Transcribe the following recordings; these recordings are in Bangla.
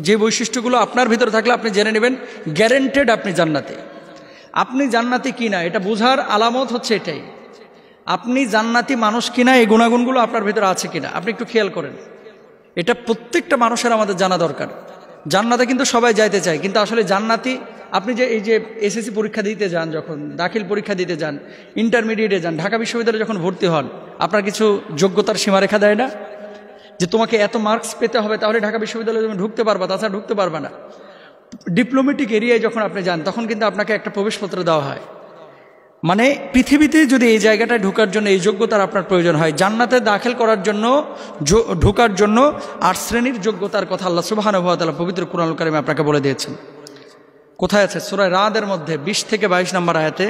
যে বৈশিষ্ট্যগুলো আপনার ভিতরে থাকলে আপনি জেনে নেবেন গ্যারেন্টেড আপনি জান্নাতি। আপনি জান্নাতি কিনা এটা বোঝার আলামত হচ্ছে এটাই, আপনি জান্নাতি মানুষ কিনা, এই গুণাগুণগুলো আপনার ভিতরে আছে কিনা আপনি একটু খেয়াল করেন। এটা প্রত্যেকটা মানুষের আমাদের জানা দরকার। জান্নাতে কিন্তু সবাই যাইতে চায়, কিন্তু আসলে জান্নাতি আপনি যে এই যে এসএসসি পরীক্ষা দিতে যান, যখন দাখিল পরীক্ষা দিতে যান, ইন্টারমিডিয়েটে যান, ঢাকা বিশ্ববিদ্যালয়ে যখন ভর্তি হন, আপনার কিছু যোগ্যতার সীমারেখা দেয় না যে তোমাকে এত মার্কস পেতে হবে তাহলে ঢাকা বিশ্ববিদ্যালয়ে তুমি ঢুকতে পারবা, তাছাড়া ঢুকতে পারবা না। ডিপ্লোমেটিক এরিয়ায় যখন আপনি যান তখন কিন্তু আপনাকে একটা প্রবেশপত্র দেওয়া হয়। মানে পৃথিবীতে যদি এই জায়গাটায় ঢোকার জন্য এই যোগ্যতার আপনার প্রয়োজন হয়, জান্নাতে দাখিল করার জন্য ঢোকার জন্য 8 শ্রেণীর যোগ্যতার কথা আল্লাহ সুবহানাহু ওয়া তাআলা পবিত্র কুরআনুল কারীমে আপনাকে বলে দিয়েছেন। কোথায় আছে? সূরা রাদের মধ্যে 20 থেকে 22 নম্বর আয়াতে,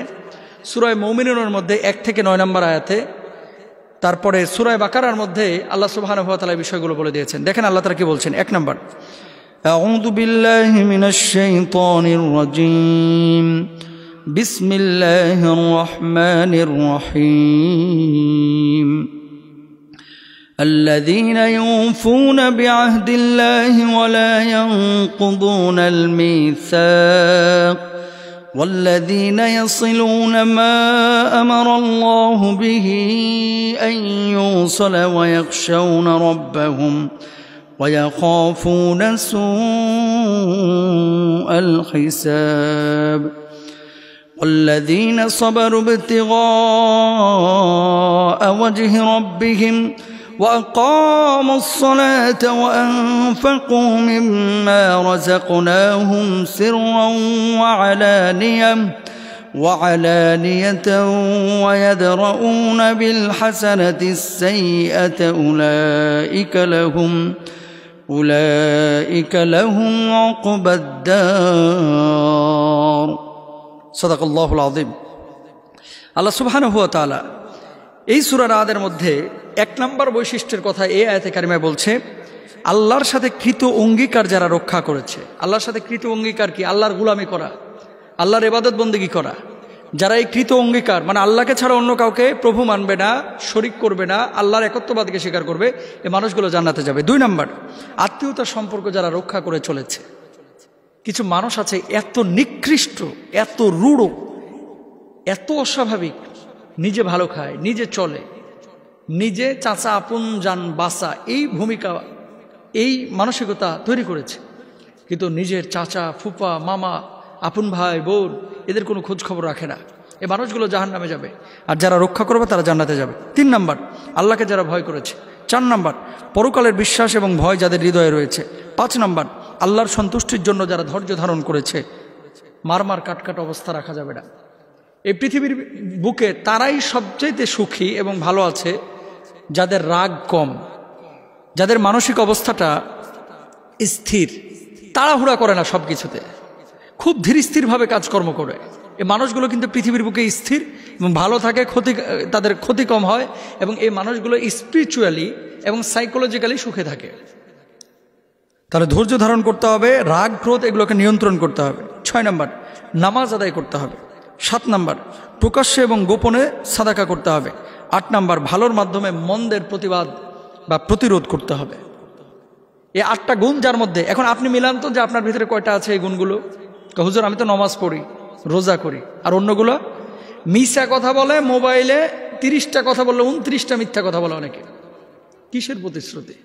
সূরা মুমিনুনের মধ্যে 1 থেকে 9 নম্বর আয়াতে, তারপরে সূরা বাকারার মধ্যে আল্লাহ সুবহানাহু ওয়া তাআলা এই বিষয়গুলো বলে দিয়েছেন। দেখেন আল্লাহ তাআলা কি বলছেন। 1 নম্বর, আউযু বিল্লাহি মিনাশ শাইতানির রাজীম, বিসমিল্লাহির রহমানির রহিম, الذين يوفون بعهد الله ولا ينقضون الميثاق والذين يصلون ما أمر الله به أن يوصل ويخشون ربهم ويخافون سوء الحساب والذين صبروا ابتغاء وجه ربهم وأقاموا الصلاة وأنفقوا مما رزقناهم سرا وعلانية ويدرؤون بالحسنة السيئة أولئك لهم عقبى الدار صدق الله العظيم। আল্লাহ সুবহানাহু ওয়া তাআলা এই সূরা রাদের মধ্যে 1 নম্বর বৈশিষ্ট্যের কথা এই আয়াতে কারিমায় বলছে, আল্লাহর সাথে কৃত অঙ্গীকার যারা রক্ষা করেছে। আল্লাহর সাথে কৃত অঙ্গীকার কি? আল্লাহর গোলামি করা, আল্লাহর ইবাদত বন্দেগী করা। যারা এই কৃত অঙ্গীকার মানে আল্লাহকে ছাড়া অন্য কাউকে প্রভু মানবে না, শরীক করবে না, আল্লাহর একত্ববাদকে স্বীকার করবে, এই মানুষগুলো জান্নাতে যাবে। 2 নম্বর, আত্মীয়তার সম্পর্ক যারা রক্ষা করে চলেছে। কিছু মানুষ আছে এত নিকৃষ্ট, এত রূঢ়, এত অস্বাভাবিক, নিজে ভালো খায়, নিজে চলে, নিজে চাচা আপন জান বাসা, এই ভূমিকা এই মানসিকতা তৈরি করেছে, কিন্তু নিজের চাচা ফুপা মামা আপন ভাই বোন এদের কোনো খোঁজ খবর রাখে না। এই মানুষগুলো জাহান্নামে যাবে, আর যারা রক্ষা করবে তারা জান্নাতে যাবে। 3 নম্বর, আল্লাহকে যারা ভয় করেছে। 4 নম্বর, পরকালের বিশ্বাস এবং ভয় যাদের হৃদয়ে রয়েছে। 5 নম্বর, আল্লাহর সন্তুষ্টির জন্য যারা ধৈর্য ধারণ করেছে। মারমার কাটকাট অবস্থা রাখা যাবে না। এই পৃথিবীর বুকে তারাই সবচাইতে সুখী এবং ভালো আছে যাদের রাগ কম, যাদের মানসিক অবস্থাটা স্থির, তাড়াহুড়া করে না সব কিছুতে, খুব ধীর স্থিরভাবে কাজকর্ম করে। এই মানুষগুলো কিন্তু পৃথিবীর বুকে স্থির এবং ভালো থাকে, তাদের ক্ষতি কম হয়, এবং এই মানুষগুলো স্পিরিচুয়ালি এবং সাইকোলজিক্যালি সুখে থাকে। তাহলে ধৈর্য ধারণ করতে হবে, রাগ ক্রোধ এগুলোকে নিয়ন্ত্রণ করতে হবে। 6 নম্বর, নামাজ আদায় করতে হবে। 7 নম্বর, প্রকাশ্যে এবং গোপনে সাদাকা করতে হবে। 8 নম্বর, ভালোর মাধ্যমে মন্দের প্রতিবাদ বা প্রতিরোধ করতে হবে। এই 8টা গুণ যার মধ্যে, এখন আপনি মিলান তো যে আপনার ভিতরে কয়টা আছে এই গুণগুলো। হুজুর আমি তো নামাজ পড়ি, রোজা করি, আর অন্যগুলো মিথ্যা কথা বলে, মোবাইলে 30টা কথা বললে 29টা মিথ্যা কথা বলে অনেকে। কিসের প্রতিশ্রুতি?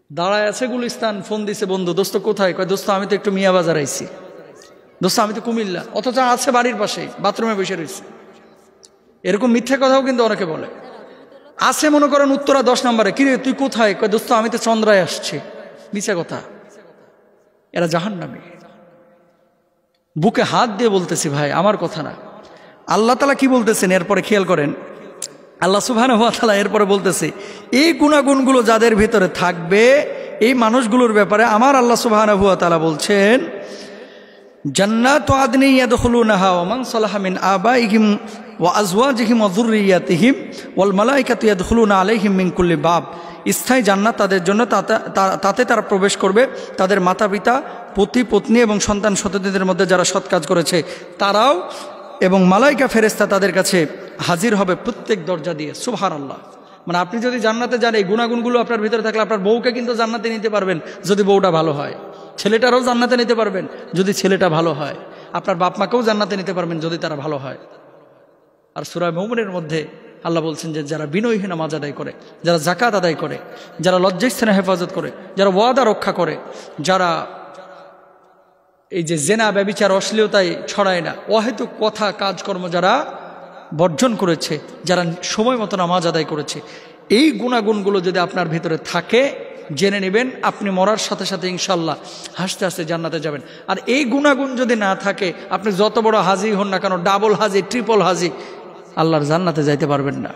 দাঁড়ায় আছে গুলিস্তান, ফোন দিছে বন্ধু, দোস্ত কোথায়? কয় দোস্ত আমি তো একটু মিয়া বাজার আইছি, দোস্ত আমি তো কুমিল্লা, অথচ আছে বাড়ির পাশে বাথরুমে বসে রয়েছে। এরকম মিথ্যা কথাও কিন্তু অনেকে বলে। আছে মনে করেন উত্তরা 10 নম্বরে, কিরে তুই কোথায়? কয় দোস্ত আমি তো চন্দ্রায় আসছি। মিথ্যা কথা। এরা জাহান্নামী। বুকে হাত দিয়ে বলতেছি ভাই, আমার কথা না। আল্লাহ তাআলা কি বলতেছেন এরপরে খেয়াল করেন। আল্লাহ সুবহানাহু ওয়া তাআলা এরপরে বলতেছে, এই গুণাগুণগুলো যাদের ভিতরে থাকবে এই মানুষগুলোর ব্যাপারে আমার আল্লাহ সুবহানাহু ওয়া তাআলা বলছেন, জান্নাতু আদনি ইয়াদখুলুনাহা ওয়া মান সালাহা মিন আবাইহিম ওয়া আজওয়াজিহিম ওয়া যুররিয়াতিহিম ওয়াল মালায়েকাতু ইয়াদখুলুনা আলাইহিম মিন কুল্লি বাব। স্থায়ী জান্নাত তাদের জন্য, তাতে তারা প্রবেশ করবে তাদের মাতা পিতা, পতি পত্নী এবং সন্তান সন্ততিদের মধ্যে যারা সৎ কাজ করেছে তারাও, এবং মালাইকা ফেরেশতা তাদের কাছে হাজির হবে প্রত্যেক দরজা দিয়ে। সুবহানাল্লাহ। মানে আপনি যদি জান্নাতে যান এই গুণাগুণগুলো আপনার ভিতরে থাকলে আপনার বউকে কিন্তু জান্নাতে নিতে পারবেন যদি বউটা ভালো হয়, ছেলেটারও জান্নাতে নিতে পারবেন যদি ছেলেটা ভালো হয়, আপনার বাপ মাকেও জান্নাতে নিতে পারবেন যদি তারা ভালো হয়। আর সূরা মুমিনের মধ্যে আল্লাহ বলছেন যে যারা বিনয়হীন নামাজ আদায় করে, যারা যাকাত আদায় করে, যারা লজ্জাস্থানে হেফাজত করে, যারা ওয়াদা রক্ষা করে, যারা এই যে জেনা ব্যভিচার অশ্লীলতায় ছড়ায় না, অহেতুক কথা কাজকর্ম যারা বর্জন করেছে, যারা সময় মতো নামাজ আদায় করেছে, এই গুণাগুণগুলো যদি আপনার ভিতরে থাকে জেনে নেবেন আপনি মরার সাথে সাথে ইনশাল্লাহ হাসতে হাসতে জান্নাতে যাবেন। আর এই গুণাগুণ যদি না থাকে আপনি যত বড় হাজি হন না কেন, ডাবল হাজি ট্রিপল হাজি, আল্লাহর জান্নাতে যাইতে পারবেন না।